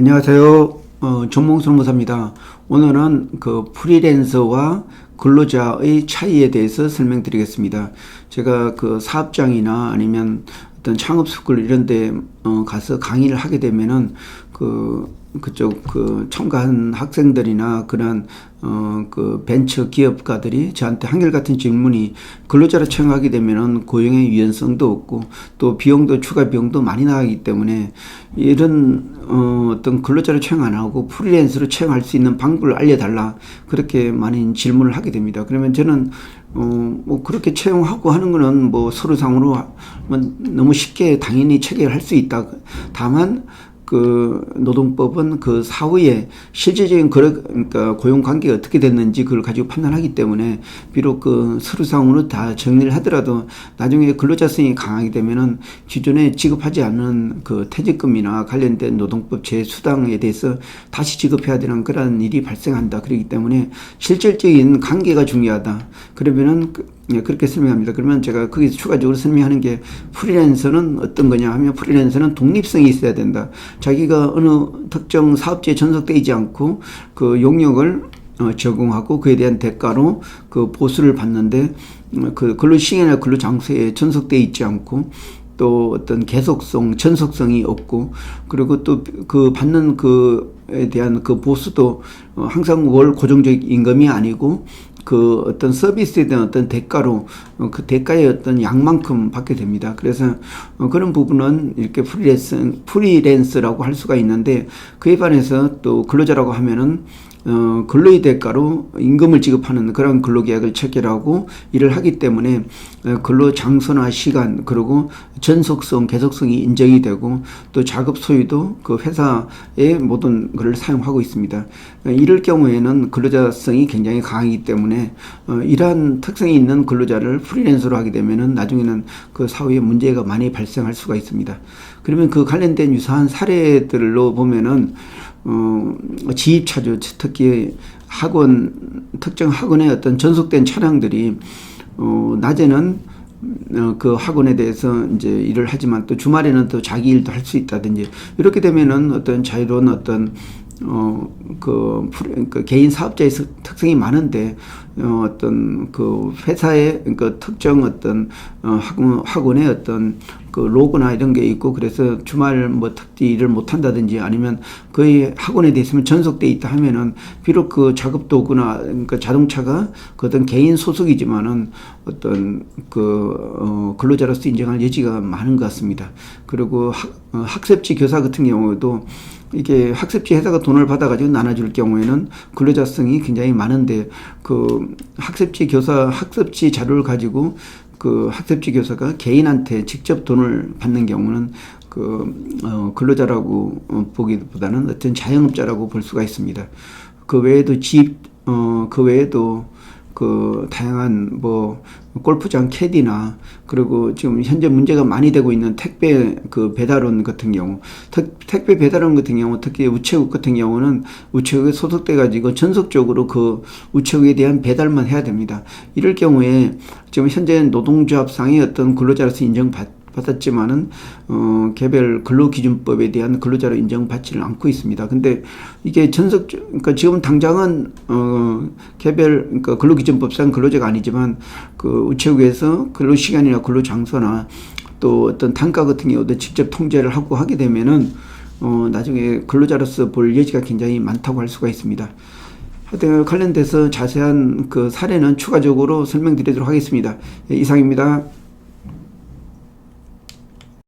안녕하세요. 전몽설무사입니다. 오늘은 그 프리랜서와 근로자의 차이에 대해서 설명드리겠습니다. 제가 그 사업장이나 아니면 어떤 창업 스쿨 이런 데 가서 강의를 하게 되면은 그쪽 참가한 학생들이나 그런 그 벤처 기업가들이 저한테 한결같은 질문이, 근로자로 채용하게 되면은 고용의 유연성도 없고 또 비용도, 추가 비용도 많이 나가기 때문에 이런 어떤 근로자로 채용 안 하고 프리랜서로 채용할 수 있는 방법을 알려달라, 그렇게 많은 질문을 하게 됩니다. 그러면 저는 뭐 그렇게 채용하고 하는 거는 뭐 서류상으로 너무 쉽게 당연히 체결할 수 있다. 다만 그 노동법은 그 사후에 실질적인 그러니까 고용 관계가 어떻게 됐는지 그걸 가지고 판단하기 때문에, 비록 그 서류상으로 다 정리를 하더라도 나중에 근로자성이 강하게 되면은 기존에 지급하지 않은 그 퇴직금이나 관련된 노동법 제수당에 대해서 다시 지급해야 되는 그런 일이 발생한다. 그렇기 때문에 실질적인 관계가 중요하다. 그러면은 그렇게 설명합니다. 그러면 제가 거기서 추가적으로 설명하는 게, 프리랜서는 어떤 거냐 하면, 프리랜서는 독립성이 있어야 된다. 자기가 어느 특정 사업체에 전속되어 있지 않고 그 용역을 적용하고 그에 대한 대가로 그 보수를 받는데, 그 근로시간이나 근로장소에 전속되어 있지 않고 또 어떤 계속성, 전속성이 없고, 그리고 또 그 받는 그에 대한 그 보수도 항상 월 고정적 임금이 아니고 그 어떤 서비스에 대한 어떤 대가로 그 대가의 어떤 양만큼 받게 됩니다. 그래서 그런 부분은 이렇게 프리랜서라고 할 수가 있는데, 그에 반해서 또 근로자라고 하면은 근로의 대가로 임금을 지급하는 그런 근로계약을 체결하고 일을 하기 때문에 근로 장소나 시간, 그리고 전속성, 계속성이 인정이 되고 또 작업 소유도 그 회사의 모든 것을 사용하고 있습니다. 이럴 경우에는 근로자성이 굉장히 강하기 때문에 이러한 특성이 있는 근로자를 프리랜서로 하게 되면은 나중에는 그 사후에 문제가 많이 발생할 수가 있습니다. 그러면 그 관련된 유사한 사례들로 보면은 지입차주, 특히 특정 학원의 어떤 전속된 차량들이 낮에는 그 학원에 대해서 이제 일을 하지만 또 주말에는 또 자기 일도 할 수 있다든지, 이렇게 되면은 어떤 자유로운 어떤 그 개인 사업자의 특성이 많은데, 어떤 그 회사의 그 특정 어떤 학원의 어떤 그 로고나 이런 게 있고, 그래서 주말 뭐 특히 일을 못 한다든지, 아니면 거의 학원에 대해서는 전속돼 있다 하면은, 비록 그 작업 도구나 그러니까 자동차가 그 어떤 개인 소속이지만은 어떤 그 근로자로서 인정할 여지가 많은 것 같습니다. 그리고 학습지 교사 같은 경우도 이게 학습지 회사가 돈을 받아가지고 나눠줄 경우에는 근로자성이 굉장히 많은데, 그 학습지 자료를 가지고 그 학습지 교사가 개인한테 직접 돈을 받는 경우는 근로자라고 보기보다는 어떤 자영업자라고 볼 수가 있습니다. 그 외에도 그 다양한 뭐 골프장 캐디나, 그리고 지금 현재 문제가 많이 되고 있는 택배 그 배달원 같은 경우, 택배 배달원 같은 경우, 특히 우체국 같은 경우는 우체국에 소속돼 가지고 전속적으로 그 우체국에 대한 배달만 해야 됩니다. 이럴 경우에 지금 현재 노동조합상의 어떤 근로자로서 인정받았지만은 개별 근로기준법에 대한 근로자로 인정받지를 않고 있습니다. 근데 이게 그러니까 지금 당장은 개별 그러니까 근로기준법상 근로자가 아니지만, 그 우체국에서 근로시간이나 근로장소나 또 어떤 단가 같은 경우도 직접 통제를 하고 하게 되면은 나중에 근로자로서 볼 여지가 굉장히 많다고 할 수가 있습니다. 하여튼 관련돼서 자세한 그 사례는 추가적으로 설명드리도록 하겠습니다. 이상입니다.